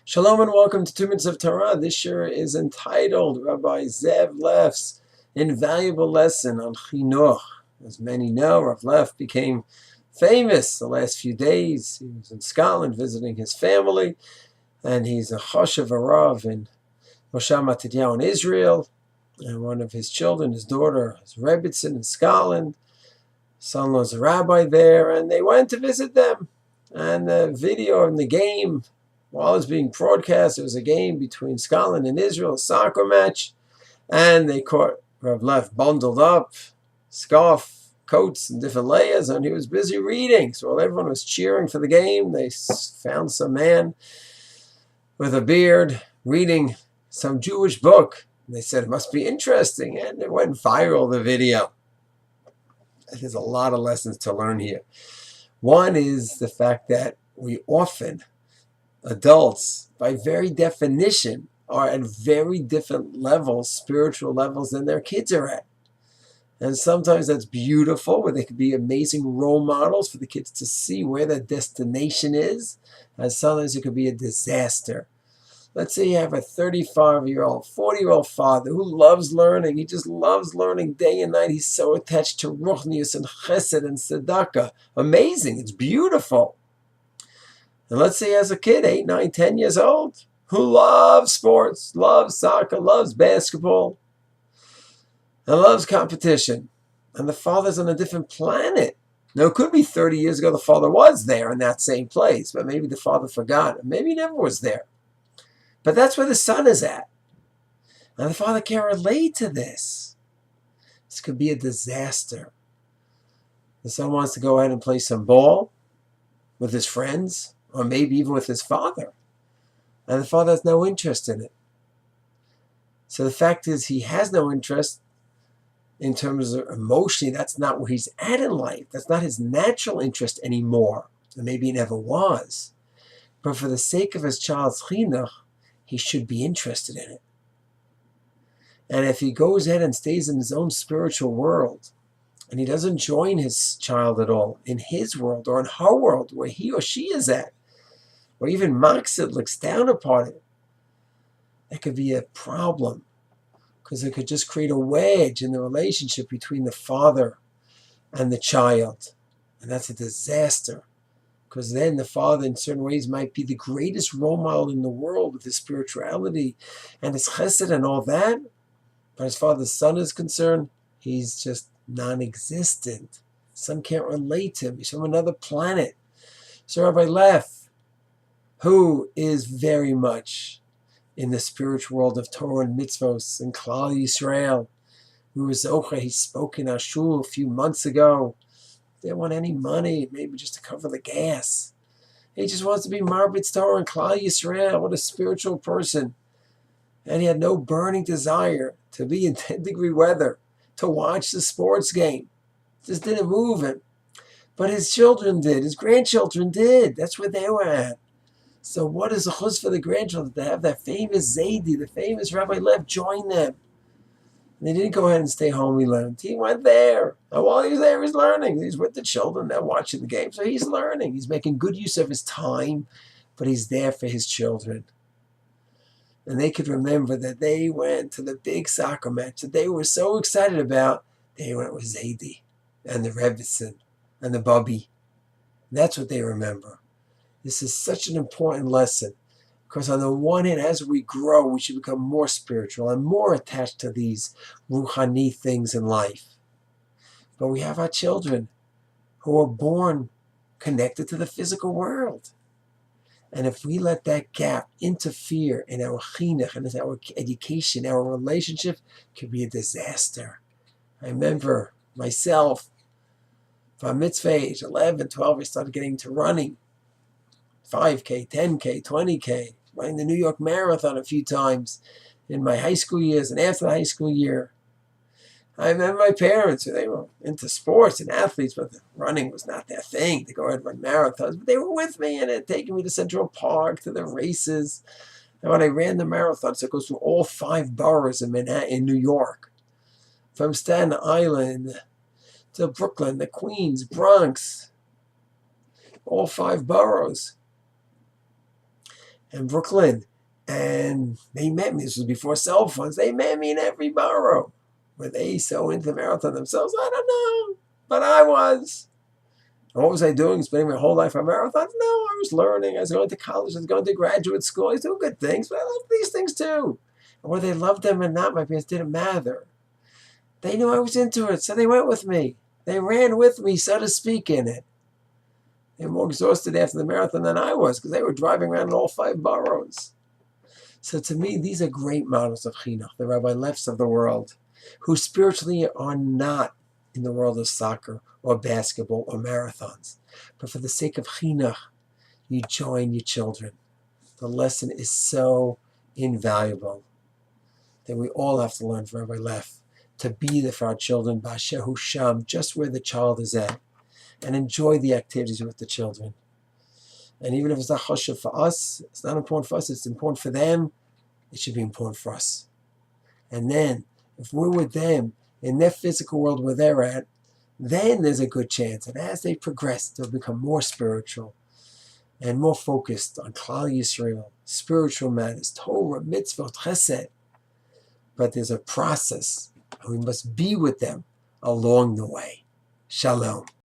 Shalom and welcome to 2 Minutes of Torah. This shir is entitled Rabbi Zev Leff's invaluable lesson on Chinuch. As many know, Rav Leff became famous the last few days. He was in Scotland visiting his family, and he's a choshev Rav in Moshav Matidyahu in Israel. And one of his children, his daughter, is Rebbitzin in Scotland. Son-in-law is a rabbi there, and they went to visit them. And the video in the game, while it was being broadcast, it was a game between Scotland and Israel, a soccer match, and they caught Rav Leff bundled up, scarf, coats, and different layers, and he was busy reading. So while everyone was cheering for the game, they found some man with a beard reading some Jewish book. And they said, it must be interesting, and it went viral, the video. There's a lot of lessons to learn here. One is the fact that we often, adults, by very definition, are at very different levels, spiritual levels, than their kids are at. And sometimes that's beautiful, where they could be amazing role models for the kids to see where their destination is. And sometimes it could be a disaster. Let's say you have a 35-year-old, 40-year-old father who loves learning. He just loves learning day and night. He's so attached to ruchnius and chesed and tzedakah. Amazing. It's beautiful. And let's say he has a kid, 8, 9, 10 years old, who loves sports, loves soccer, loves basketball, and loves competition. And the father's on a different planet. Now, it could be 30 years ago the father was there in that same place, but maybe the father forgot, and maybe he never was there. But that's where the son is at. And the father can't relate to this. This could be a disaster. The son wants to go ahead and play some ball with his friends, or maybe even with his father. And the father has no interest in it. So the fact is, he has no interest in terms of emotionally. That's not where he's at in life. That's not his natural interest anymore. And maybe it never was. But for the sake of his child's chinuch, he should be interested in it. And if he goes ahead and stays in his own spiritual world, and he doesn't join his child at all in his world or in her world where he or she is at, or even mocks it, looks down upon it, that could be a problem, because it could just create a wedge in the relationship between the father and the child. And that's a disaster. Because then the father, in certain ways, might be the greatest role model in the world with his spirituality and his chesed and all that. But as far as the son is concerned, he's just non-existent. Some can't relate to him. He's from another planet. So Rabbi Leff, who is very much in the spiritual world of Torah and mitzvos and Klal Yisrael, who was Zocha, he spoke in our shul a few months ago. They don't want any money, maybe just to cover the gas. He just wants to be Marbitz Torah and Klal Yisrael. What a spiritual person. And he had no burning desire to be in 10-degree weather, to watch the sports game. It just didn't move him. But his children did. His grandchildren did. That's where they were at. So what is the chus for the grandchildren? To have that famous Zaidi, the famous Rabbi Leff, join them. And they didn't go ahead and stay home, he learned. He went there. And while he was there, he's learning. He's with the children. They're watching the game. So he's learning. He's making good use of his time, but he's there for his children. And they could remember that they went to the big soccer match that they were so excited about. They went with Zaidi and the Rebbitzin and the Bubby. That's what they remember. This is such an important lesson. Because on the one hand, as we grow, we should become more spiritual and more attached to these ruchani things in life. But we have our children who are born connected to the physical world. And if we let that gap interfere in our chinuch and our education, our relationship, it could be a disaster. I remember myself, from mitzvah age, 11, 12, I started getting into running. 5K, 10K, 20K. Running the New York Marathon a few times in my high school years and after the high school year. I remember my parents, they were into sports and athletes, but running was not their thing to go ahead and run marathons. But they were with me and had taken me to Central Park, to the races. And when I ran the marathon, so it goes through all 5 boroughs in Manhattan, in New York. From Staten Island to Brooklyn, the Queens, Bronx. All 5 boroughs. in Brooklyn. And they met me. This was before cell phones. They met me in every borough. Were they so into marathon themselves? I don't know. But I was. And what was I doing? Spending my whole life on marathons? No, I was learning. I was going to college. I was going to graduate school. I was doing good things, but I loved these things too. And whether they loved them or not, my parents, didn't matter. They knew I was into it, so they went with me. They ran with me, so to speak, in it. They were more exhausted after the marathon than I was because they were driving around in all 5 boroughs. So to me, these are great models of Chinuch, the Rabbi Leffs of the world, who spiritually are not in the world of soccer or basketball or marathons. But for the sake of Chinuch, you join your children. The lesson is so invaluable that we all have to learn from Rabbi Leff to be there for our children, Ba'asher Sham, just where the child is at, and enjoy the activities with the children. And even if it's not chashuv for us, it's not important for us, it's important for them, it should be important for us. And then, if we're with them in their physical world where they're at, then there's a good chance. And as they progress, they'll become more spiritual and more focused on Klal Yisrael, spiritual matters, Torah, mitzvot, chesed. But there's a process, and we must be with them along the way. Shalom.